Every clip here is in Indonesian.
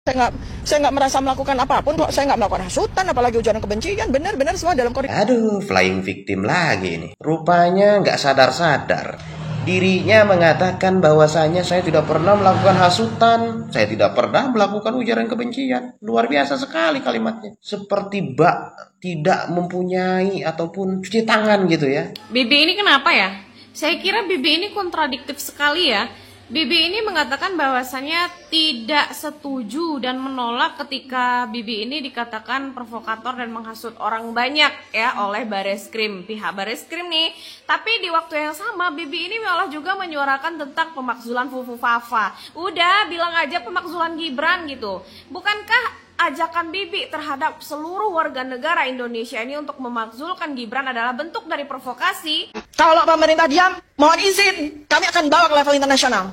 Saya nggak merasa melakukan apapun kok. Saya nggak melakukan hasutan, apalagi ujaran kebencian. Benar-benar semua dalam koridor. Aduh, flying victim lagi nih. Rupanya nggak sadar-sadar. Dirinya mengatakan bahwasanya saya tidak pernah melakukan hasutan, saya tidak pernah melakukan ujaran kebencian. Luar biasa sekali kalimatnya. Seperti bak tidak mempunyai ataupun cuci tangan gitu ya. Bibi ini kenapa ya? Saya kira Bibi ini kontradiktif sekali ya. Bibi ini mengatakan bahwasannya tidak setuju dan menolak ketika Bibi ini dikatakan provokator dan menghasut orang banyak ya oleh Bareskrim, pihak Bareskrim nih. Tapi di waktu yang sama Bibi ini malah juga menyuarakan tentang pemakzulan Fufu Fafa. Udah bilang aja pemakzulan Gibran gitu. Bukankah ajakan Bibi terhadap seluruh warga negara Indonesia ini untuk memakzulkan Gibran adalah bentuk dari provokasi? Kalau pemerintah diam, mohon izin, kami akan bawa ke level internasional.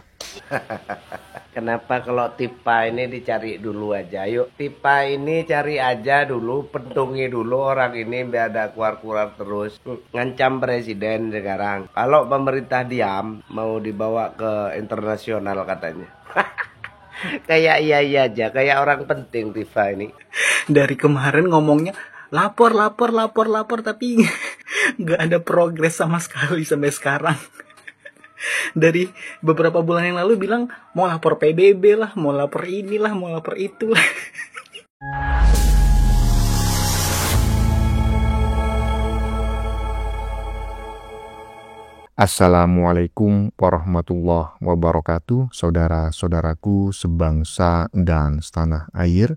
Kenapa kalau Tipa ini dicari dulu aja? Yuk Tipa ini cari aja dulu, pentungi dulu orang ini biar ada keluar-keluar terus. Ngancam presiden sekarang. Kalau pemerintah diam, mau dibawa ke internasional katanya. Kayak iya aja, kayak orang penting Tifa ini. Dari kemarin ngomongnya lapor, tapi nggak ada progres sama sekali sampai sekarang. Dari beberapa bulan yang lalu bilang mau lapor PBB lah, mau lapor inilah, mau lapor itulah. Assalamualaikum warahmatullahi wabarakatuh, saudara-saudaraku sebangsa dan setanah air.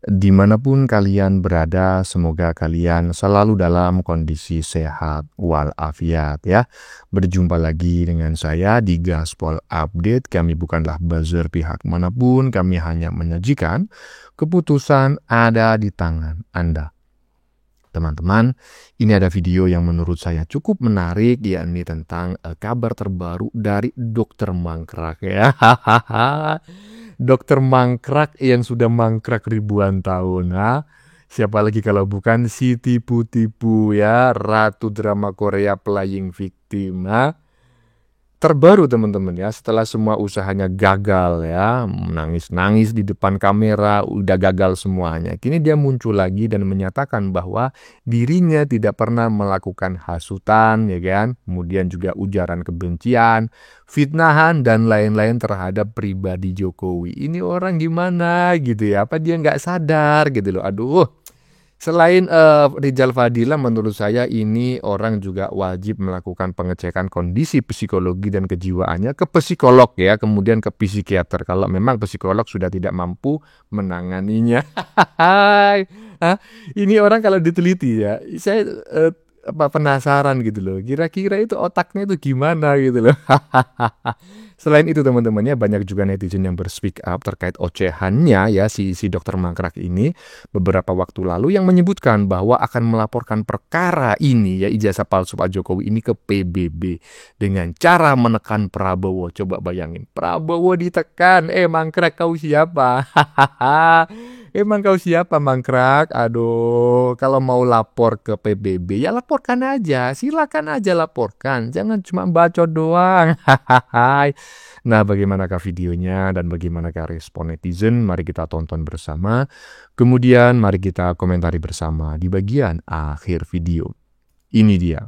Dimanapun kalian berada, semoga kalian selalu dalam kondisi sehat walafiat ya. Berjumpa lagi dengan saya di Gaspol Update. Kami bukanlah buzzer pihak manapun, kami hanya menyajikan keputusan ada di tangan Anda. Teman-teman, ini ada video yang menurut saya cukup menarik, yakni tentang kabar terbaru dari Dokter Mangkrak ya. Dokter Mangkrak yang sudah mangkrak ribuan tahun. Siapa lagi kalau bukan si tipu-tipu ya, ratu drama Korea playing victim. Terbaru teman-teman ya, setelah semua usahanya gagal ya, nangis-nangis di depan kamera, udah gagal semuanya. Kini dia muncul lagi dan menyatakan bahwa dirinya tidak pernah melakukan hasutan ya kan, kemudian juga ujaran kebencian, fitnahan dan lain-lain terhadap pribadi Jokowi. Ini orang gimana gitu ya, apa dia nggak sadar gitu loh, aduh. Selain Rizal Fadila, menurut saya ini orang juga wajib melakukan pengecekan kondisi psikologi dan kejiwaannya ke psikolog ya, kemudian ke psikiater kalau memang psikolog sudah tidak mampu menanganinya. Ini orang kalau diteliti ya, saya penasaran gitu loh, kira-kira itu otaknya itu gimana gitu loh. Selain itu teman-temannya, banyak juga netizen yang berspeak up terkait ocehannya ya si Dokter Mangkrak ini beberapa waktu lalu, yang menyebutkan bahwa akan melaporkan perkara ini ya, ijazah palsu Pak Jokowi ini ke PBB dengan cara menekan Prabowo. Coba bayangin, Prabowo ditekan, Mangkrak kau siapa? Emang kau siapa Mangkrak? Aduh, kalau mau lapor ke PBB ya laporkan aja, silakan aja laporkan, jangan cuma bacot doang. Nah, bagaimanakah videonya dan bagaimanakah respon netizen? Mari kita tonton bersama. Kemudian mari kita komentari bersama di bagian akhir video. Ini dia.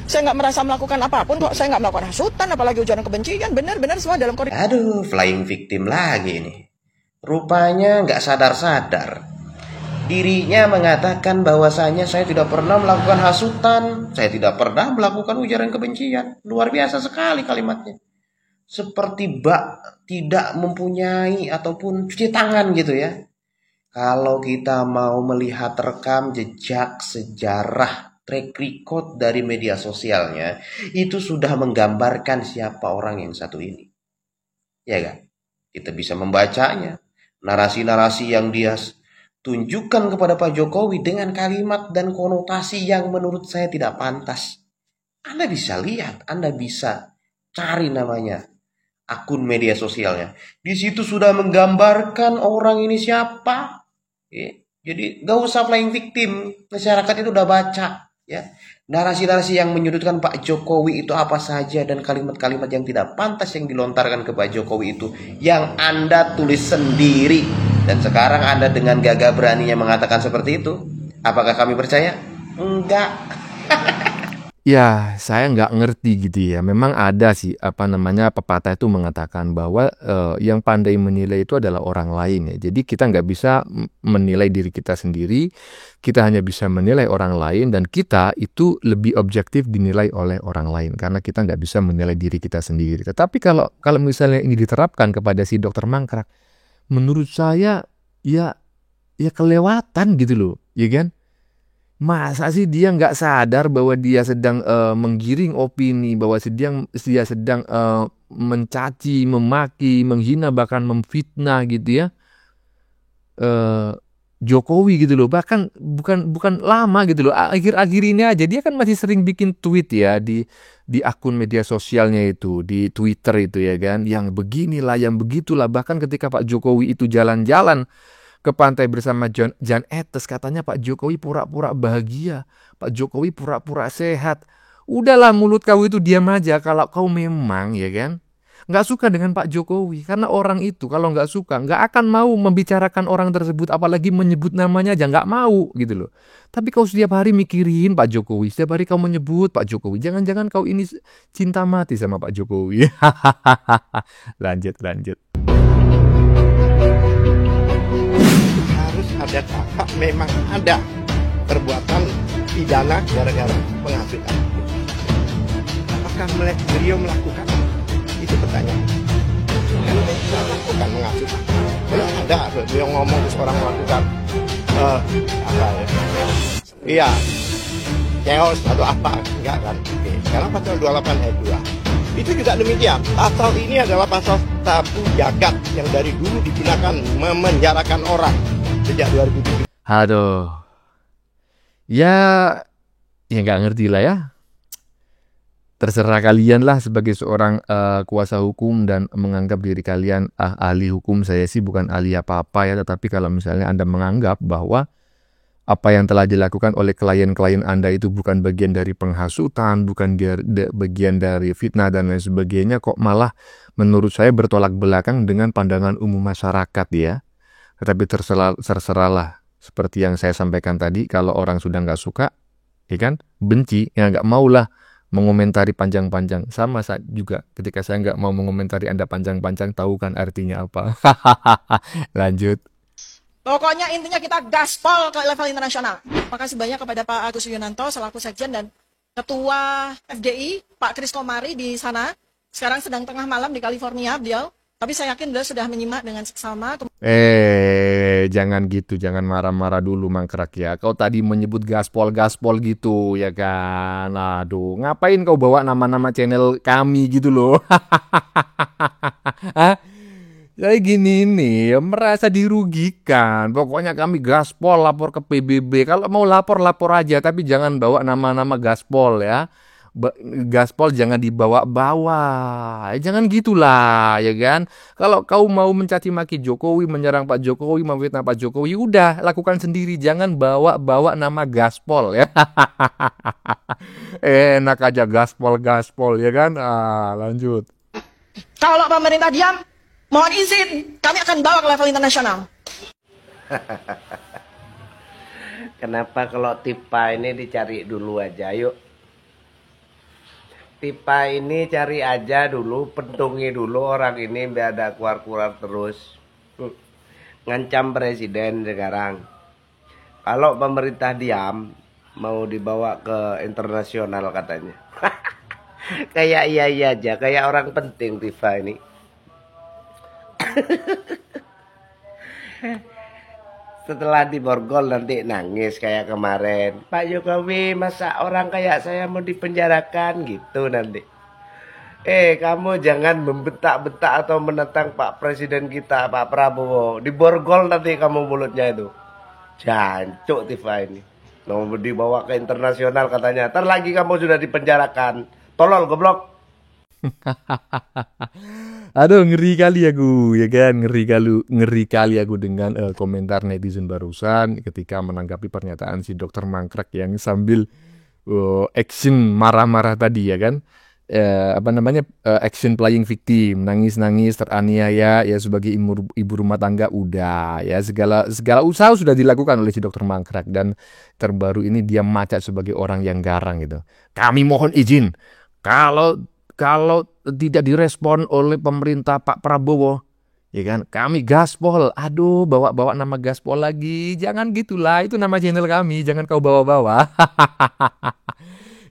Saya nggak merasa melakukan apapun kok. Saya nggak melakukan hasutan, apalagi ujaran kebencian. Benar-benar semua dalam koridor. Aduh, flying victim lagi nih. Rupanya nggak sadar-sadar. Dirinya mengatakan bahwasanya saya tidak pernah melakukan hasutan, saya tidak pernah melakukan ujaran kebencian. Luar biasa sekali kalimatnya. Seperti bak tidak mempunyai ataupun cuci tangan gitu ya. Kalau kita mau melihat rekam jejak sejarah track record dari media sosialnya, itu sudah menggambarkan siapa orang yang satu ini. Ya kan? Kita bisa membacanya. Narasi-narasi yang dia tunjukkan kepada Pak Jokowi dengan kalimat dan konotasi yang menurut saya tidak pantas. Anda bisa lihat, Anda bisa cari namanya, akun media sosialnya. Di situ sudah menggambarkan orang ini siapa. Jadi gak usah playing victim, masyarakat itu udah baca. Ya, narasi-narasi yang menyudutkan Pak Jokowi itu apa saja, dan kalimat-kalimat yang tidak pantas yang dilontarkan ke Pak Jokowi itu yang Anda tulis sendiri, dan sekarang Anda dengan gagah beraninya mengatakan seperti itu. Apakah kami percaya? Enggak. Ya, saya nggak ngerti gitu ya. Memang ada sih pepatah itu mengatakan bahwa yang pandai menilai itu adalah orang lain ya. Jadi kita nggak bisa menilai diri kita sendiri. Kita hanya bisa menilai orang lain, dan kita itu lebih objektif dinilai oleh orang lain karena kita nggak bisa menilai diri kita sendiri. Tetapi kalau misalnya ini diterapkan kepada si dokter mangkrak, menurut saya ya kelewatan gitu loh, ya kan? Masa sih dia nggak sadar bahwa dia sedang menggiring opini, bahwa dia sedang mencaci, memaki, menghina, bahkan memfitnah gitu ya, Jokowi gitu loh. Bahkan bukan lama gitu loh, akhir-akhir ini aja dia kan masih sering bikin tweet ya di akun media sosialnya itu, di Twitter itu ya kan, yang beginilah, yang begitulah. Bahkan ketika Pak Jokowi itu jalan-jalan ke pantai bersama Jan Etes, katanya Pak Jokowi pura-pura bahagia, Pak Jokowi pura-pura sehat. Udahlah, mulut kau itu diam aja kalau kau memang ya kan nggak suka dengan Pak Jokowi, karena orang itu kalau nggak suka nggak akan mau membicarakan orang tersebut, apalagi menyebut namanya aja nggak mau gitu loh. Tapi kau setiap hari mikirin Pak Jokowi, setiap hari kau menyebut Pak Jokowi, jangan-jangan kau ini cinta mati sama Pak Jokowi. lanjut ada kakak memang ada perbuatan pidana gara-gara penghasutan. Apakah beliau melakukan? Itu pertanyaan. Kan melakukan menghasut. Kalau ada beliau ngomong seorang melakukan apa ya? Iya, chaos atau apa? Enggak kan? Oke. Karena pasal 28 ayat 2. Itu juga demikian. Pasal ini adalah pasal tabu jagat yang dari dulu digunakan memenjarakan orang sejak 2007. Aduh, ya nggak ngerti lah ya. Terserah kalian lah sebagai seorang kuasa hukum dan menganggap diri kalian ahli hukum. Saya sih bukan ahli apa-apa ya, tetapi kalau misalnya Anda menganggap bahwa apa yang telah dilakukan oleh klien-klien Anda itu bukan bagian dari penghasutan, bukan bagian dari fitnah dan lain sebagainya, kok malah menurut saya bertolak belakang dengan pandangan umum masyarakat ya. Tetapi terserahlah, seperti yang saya sampaikan tadi, kalau orang sudah nggak suka, ya kan, benci, ya nggak maulah mengomentari panjang-panjang. Sama saat juga ketika saya nggak mau mengomentari Anda panjang-panjang, tahu kan artinya apa? Lanjut. Pokoknya intinya kita gaspol ke level internasional. Makasih banyak kepada Pak Agus Yunanto selaku Sekjen dan Ketua FDI, Pak Kris Komari di sana. Sekarang sedang tengah malam di California beliau. Tapi saya yakin beliau sudah menyimak dengan seksama. Jangan gitu, jangan marah-marah dulu mangkrak ya. Kau tadi menyebut gaspol gitu ya kan. Aduh, ngapain kau bawa nama-nama channel kami gitu loh. Jadi gini nih, merasa dirugikan. Pokoknya kami gaspol, lapor ke PBB. Kalau mau lapor aja, tapi jangan bawa nama-nama gaspol ya. Gaspol jangan dibawa-bawa. Jangan gitulah, ya kan? Kalau kau mau mencaci maki Jokowi, menyerang Pak Jokowi, memfitnah Pak Jokowi, udah lakukan sendiri. Jangan bawa-bawa nama gaspol ya. Enak aja gaspol ya kan? Lanjut. Kalau pemerintah diam, mohon izin, kami akan bawa ke level internasional. Kenapa kalau Tipa ini dicari dulu aja, yuk. Tipa ini cari aja dulu, pentungi dulu orang ini biar ada keluar-keluar terus. Ngancam presiden sekarang. Kalau pemerintah diam, mau dibawa ke internasional katanya. Kayak iya aja, kayak orang penting Tifa ini. Setelah diborgol nanti nangis kayak kemarin. Pak Jokowi, masa orang kayak saya mau dipenjarakan gitu nanti. Kamu jangan membentak-bentak atau menentang Pak Presiden kita, Pak Prabowo. Diborgol nanti kamu mulutnya itu. Jancuk Tifa ini. Mau dibawa ke internasional katanya. Ntar lagi kamu sudah dipenjarakan. Tolol goblok. Aduh, ngeri kali aku, ya kan? Ngeri kali aku dengan komentar netizen barusan ketika menanggapi pernyataan si dokter mangkrak yang sambil action marah-marah tadi ya kan. Action playing victim, nangis-nangis, teraniaya ya sebagai ibu rumah tangga udah ya, segala usaha sudah dilakukan oleh si dokter Mangkrak, dan terbaru ini dia macet sebagai orang yang garang gitu. Kami mohon izin kalau tidak direspon oleh pemerintah Pak Prabowo ya kan, kami gaspol. Aduh, bawa nama gaspol lagi, jangan gitulah, itu nama channel kami, jangan kau bawa-bawa.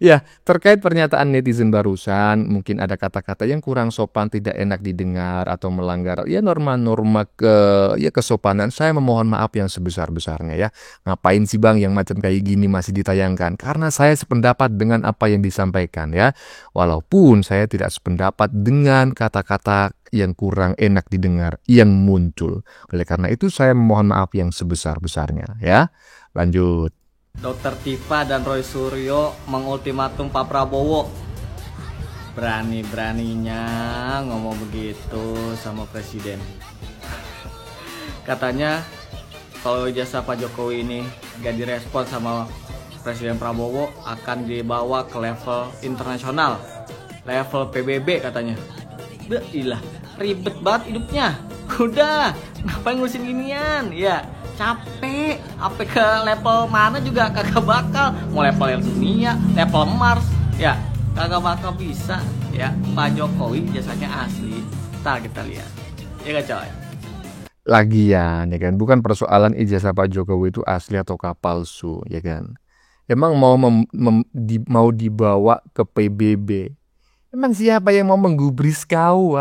Ya, terkait pernyataan netizen barusan, mungkin ada kata-kata yang kurang sopan, tidak enak didengar, atau melanggar ya norma-norma kesopanan. Saya memohon maaf yang sebesar-besarnya ya. Ngapain sih bang yang macam kayak gini masih ditayangkan? Karena saya sependapat dengan apa yang disampaikan ya. Walaupun saya tidak sependapat dengan kata-kata yang kurang enak didengar yang muncul. Oleh karena itu saya memohon maaf yang sebesar-besarnya ya. Lanjut. Dr. Tifa dan Roy Suryo mengultimatum Pak Prabowo. Berani-beraninya ngomong begitu sama presiden. Katanya kalau ijazah Pak Jokowi ini gak direspon sama Presiden Prabowo akan dibawa ke level internasional, level PBB katanya. Ilah, ribet banget hidupnya. Udah, ngapain ngurusin ginian? Ya, capek. Apa ke level mana juga kagak bakal. Mau level dunia, level Mars, ya kagak bakal bisa. Ya, Pak Jokowi jasanya asli. Ntar kita lihat. Ya gak coy? Lagian ya kan, bukan persoalan ijazah Pak Jokowi itu asli atau palsu ya kan. Emang mau dibawa ke PBB. Emang siapa yang mau menggubris kau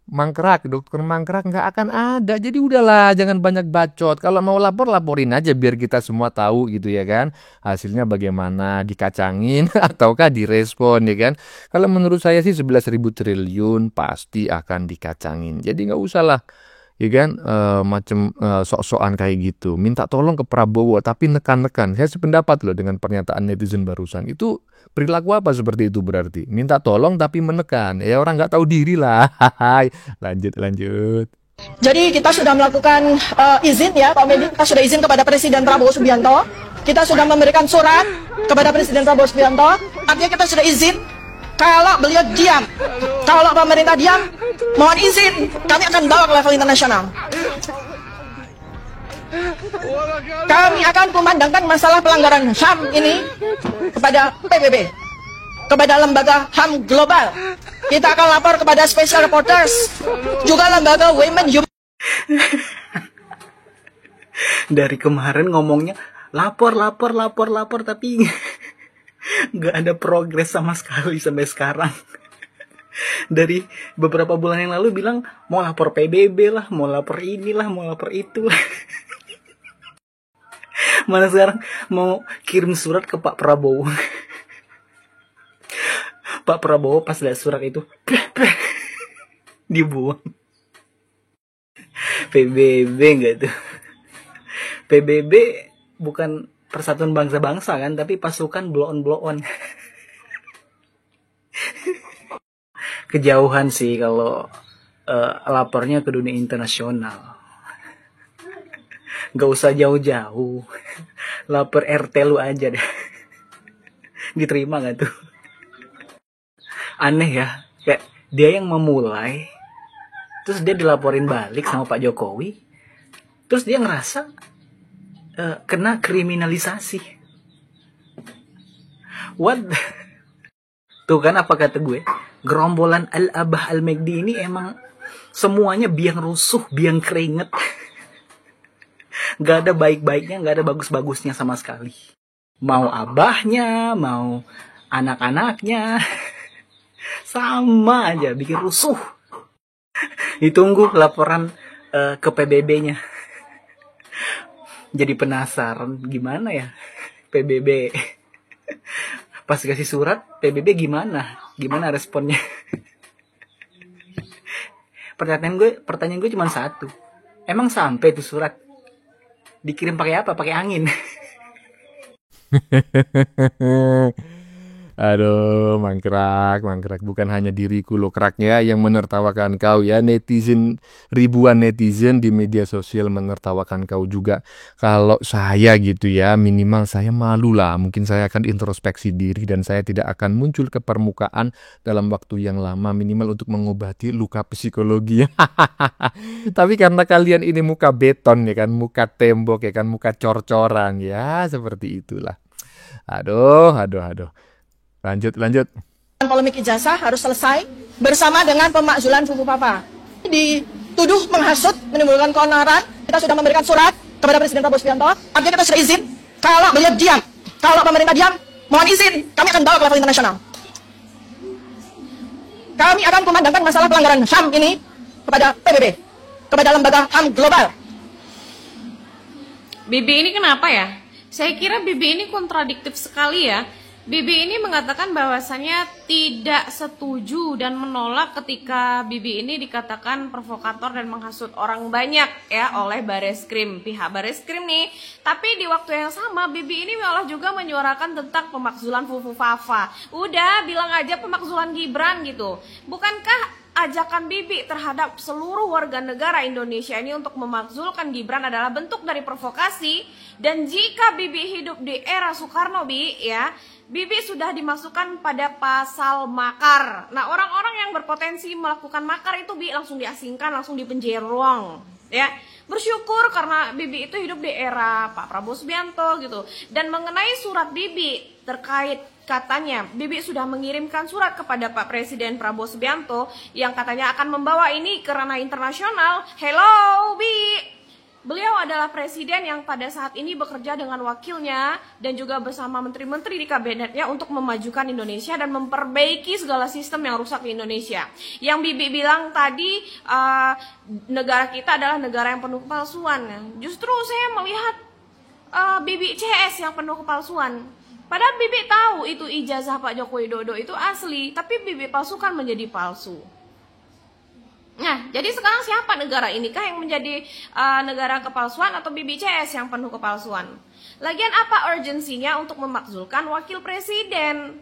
Mangkrak, dokter Mangkrak nggak akan ada. Jadi udahlah, jangan banyak bacot. Kalau mau laporin aja biar kita semua tahu gitu ya kan. Hasilnya bagaimana, dikacangin ataukah direspon ya kan. Kalau menurut saya sih 11.000 triliun pasti akan dikacangin. Jadi nggak usah lah ya kan, sok-sokan kayak gitu. Minta tolong ke Prabowo tapi nekan-nekan. Saya sependapat loh dengan pernyataan netizen barusan. Itu perilaku apa seperti itu berarti? Minta tolong tapi menekan. Ya orang nggak tahu diri lah. Lanjut. Jadi kita sudah melakukan izin ya Pak Medi, kita sudah izin kepada Presiden Prabowo Subianto. Kita sudah memberikan surat kepada Presiden Prabowo Subianto. Artinya kita sudah izin. Kalau beliau diam, kalau pemerintah diam, mohon izin, kami akan bawa ke level internasional. Kami akan memandangkan masalah pelanggaran HAM ini kepada PBB, kepada lembaga HAM global. Kita akan lapor kepada Special Reporters, juga lembaga Women Human. Dari kemarin ngomongnya lapor, tapi nggak ada progres sama sekali sampai sekarang. Dari beberapa bulan yang lalu bilang mau lapor PBB lah, mau lapor inilah, mau lapor itu. Mana sekarang mau kirim surat ke Pak Prabowo. Pak Prabowo pas lihat surat itu dibuang. PBB nggak tuh? PBB bukan Persatuan Bangsa-Bangsa kan, tapi pasukan blow-on. Kejauhan sih kalau lapornya ke dunia internasional. Gak usah jauh-jauh. Lapor RT lu aja deh. Diterima gak tuh? Aneh ya, kayak dia yang memulai, terus dia dilaporin balik sama Pak Jokowi, terus dia ngerasa kena kriminalisasi. What? Tuh kan apa kata gue? Gerombolan Al-Abah Al-Megdi ini emang semuanya biang rusuh, biang keringet. Gak ada baik-baiknya, gak ada bagus-bagusnya sama sekali. Mau abahnya, mau anak-anaknya, sama aja bikin rusuh. Ditunggu laporan ke PBB-nya. Jadi penasaran gimana ya PBB pas kasih surat, PBB gimana responnya. Pertanyaan gue cuma satu, emang sampai tuh surat dikirim pakai apa? Pakai angin? Aduh, mangkrak, mangkrak. Bukan hanya diriku loh kraknya yang menertawakan kau ya. Netizen, ribuan netizen di media sosial menertawakan kau juga. Kalau saya gitu ya, minimal saya malu lah. Mungkin saya akan introspeksi diri dan saya tidak akan muncul ke permukaan dalam waktu yang lama. Minimal untuk mengobati luka psikologi. Tapi karena kalian ini muka beton ya kan, muka tembok ya kan, muka cor-coran ya. Seperti itulah. Aduh, aduh, aduh. Lanjut. Polemik ijazah harus selesai bersama dengan pemakzulan Fufu Papa. Dituduh menghasut, menimbulkan keonaran. Kita sudah memberikan surat kepada Presiden Prabowo Subianto. Artinya kita sudah izin. Kalau beliau diam, kalau pemerintah diam, mohon izin, kami akan bawa ke level internasional. Kami akan kumandangkan masalah pelanggaran HAM ini kepada PBB, kepada lembaga HAM global. Bibi ini kenapa ya? Saya kira Bibi ini kontradiktif sekali ya. Bibi ini mengatakan bahwasannya tidak setuju dan menolak ketika Bibi ini dikatakan provokator dan menghasut orang banyak ya oleh Bareskrim, pihak Bareskrim nih. Tapi di waktu yang sama Bibi ini malah juga menyuarakan tentang pemakzulan Fufu Fafa. Udah bilang aja pemakzulan Gibran gitu. Bukankah ajakan Bibi terhadap seluruh warga negara Indonesia ini untuk memakzulkan Gibran adalah bentuk dari provokasi? Dan jika Bibi hidup di era Soekarno, Bibi sudah dimasukkan pada pasal makar. Nah, orang-orang yang berpotensi melakukan makar itu langsung diasingkan, langsung dipenjara, ya. Bersyukur karena Bibi itu hidup di era Pak Prabowo Subianto gitu. Dan mengenai surat Bibi terkait katanya Bibi sudah mengirimkan surat kepada Pak Presiden Prabowo Subianto yang katanya akan membawa ini ke ranah internasional. Hello, Bi. Beliau adalah presiden yang pada saat ini bekerja dengan wakilnya dan juga bersama menteri-menteri di kabinetnya untuk memajukan Indonesia dan memperbaiki segala sistem yang rusak di Indonesia. Yang Bibi bilang tadi negara kita adalah negara yang penuh kepalsuan. Justru saya melihat Bibi CS yang penuh kepalsuan. Padahal Bibi tahu itu ijazah Pak Joko Widodo itu asli, tapi Bibi palsukan menjadi palsu. Nah, jadi sekarang siapa negara ini kah yang menjadi negara kepalsuan atau Bibi CS yang penuh kepalsuan? Lagian apa urgensinya untuk memakzulkan wakil presiden?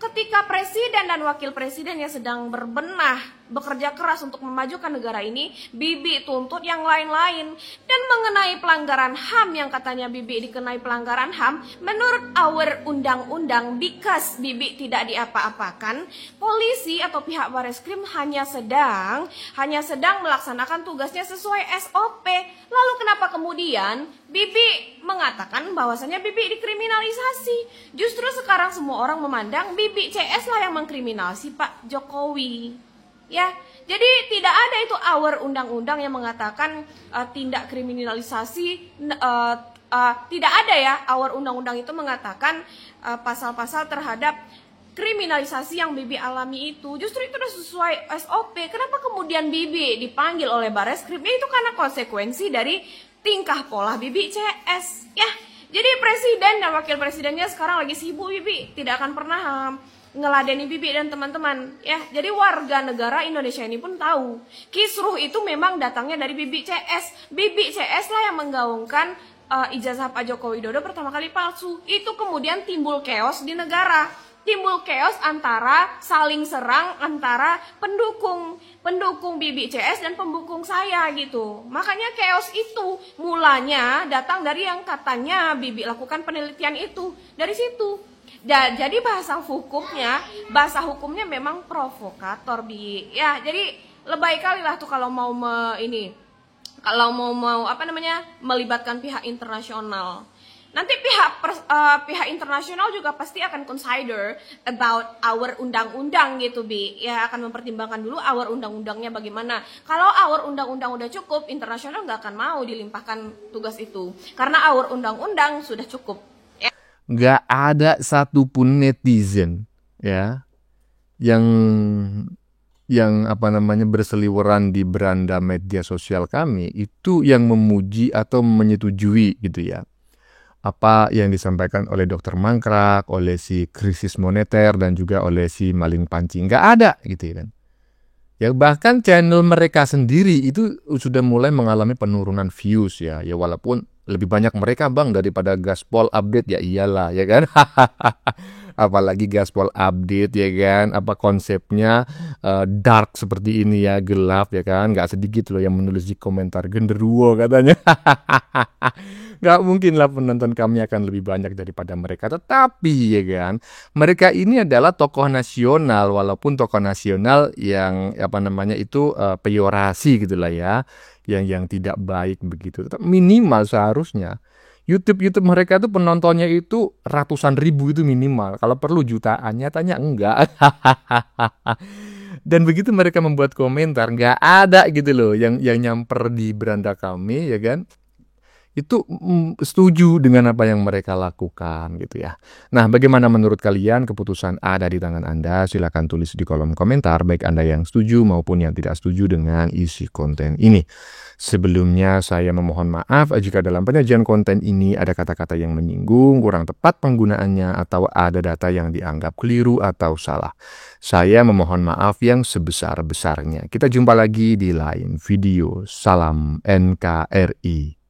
Ketika presiden dan wakil presiden yang sedang berbenah, bekerja keras untuk memajukan negara ini, Bibi tuntut yang lain-lain. Dan mengenai pelanggaran HAM yang katanya Bibi dikenai pelanggaran HAM, menurut our undang-undang, because Bibi tidak diapa-apakan, polisi atau pihak Bareskrim hanya sedang melaksanakan tugasnya sesuai SOP. Lalu kenapa kemudian Bibi mengatakan bahwasannya Bibi dikriminalisasi? Justru sekarang semua orang memandang Bibi CS lah yang mengkriminalisasi Pak Jokowi. Ya, jadi tidak ada itu our undang-undang yang mengatakan tindak kriminalisasi. Tidak ada ya, our undang-undang itu mengatakan pasal-pasal terhadap kriminalisasi yang Bibi alami itu. Justru itu sudah sesuai SOP. Kenapa kemudian Bibi dipanggil oleh Bareskrim? Itu karena konsekuensi dari tingkah pola Bibi CS. Ya, jadi presiden dan wakil presidennya sekarang lagi sibuk. Bibi tidak akan pernah ngeladeni Bibi dan teman-teman. Ya, jadi warga negara Indonesia ini pun tahu kisruh itu memang datangnya dari Bibi CS. Bibi CS lah yang menggaungkan ijazah Pak Joko Widodo pertama kali palsu. Itu kemudian timbul chaos di negara. Timbul chaos antara saling serang antara pendukung Bibi CS dan pendukung saya gitu. Makanya chaos itu mulanya datang dari yang katanya Bibi lakukan penelitian itu. Dari situ. Jadi bahasa hukumnya memang provokator, Bi. Ya, jadi lebay kali lah tuh kalau mau melibatkan pihak internasional. Nanti pihak internasional juga pasti akan consider about our undang-undang gitu, Bi. Ya, akan mempertimbangkan dulu our undang-undangnya bagaimana. Kalau our undang-undang udah cukup, internasional nggak akan mau dilimpahkan tugas itu. Karena our undang-undang sudah cukup. Nggak ada satupun netizen ya yang berseliweran di beranda media sosial kami itu yang memuji atau menyetujui gitu ya apa yang disampaikan oleh Dr. Mangkrak, oleh si krisis moneter dan juga oleh si maling pancing. Nggak ada gitu kan. Ya bahkan channel mereka sendiri itu sudah mulai mengalami penurunan views ya walaupun Lebih banyak mereka bang daripada gaspol update, ya iyalah ya kan. Apalagi gaspol update ya kan, apa konsepnya dark seperti ini ya, gelap ya kan. Gak sedikit loh yang menulis di komentar genderuwo katanya. Gak mungkin lah penonton kami akan lebih banyak daripada mereka. Tetapi ya kan, mereka ini adalah tokoh nasional, walaupun tokoh nasional yang apa namanya itu peyorasi gitulah ya, yang tidak baik begitu. Tetap minimal seharusnya YouTube mereka tuh penontonnya itu ratusan ribu itu minimal. Kalau perlu jutaan, nyatanya enggak. Dan begitu mereka membuat komentar, nggak ada gitu loh yang nyamper di beranda kami ya kan. Itu setuju dengan apa yang mereka lakukan gitu ya. Nah, bagaimana menurut kalian? Keputusan ada di tangan Anda. Silakan tulis di kolom komentar, baik Anda yang setuju maupun yang tidak setuju dengan isi konten ini. Sebelumnya saya memohon maaf jika dalam penyajian konten ini ada kata-kata yang menyinggung, kurang tepat penggunaannya, atau ada data yang dianggap keliru atau salah. Saya memohon maaf yang sebesar-besarnya. Kita jumpa lagi di lain video. Salam NKRI.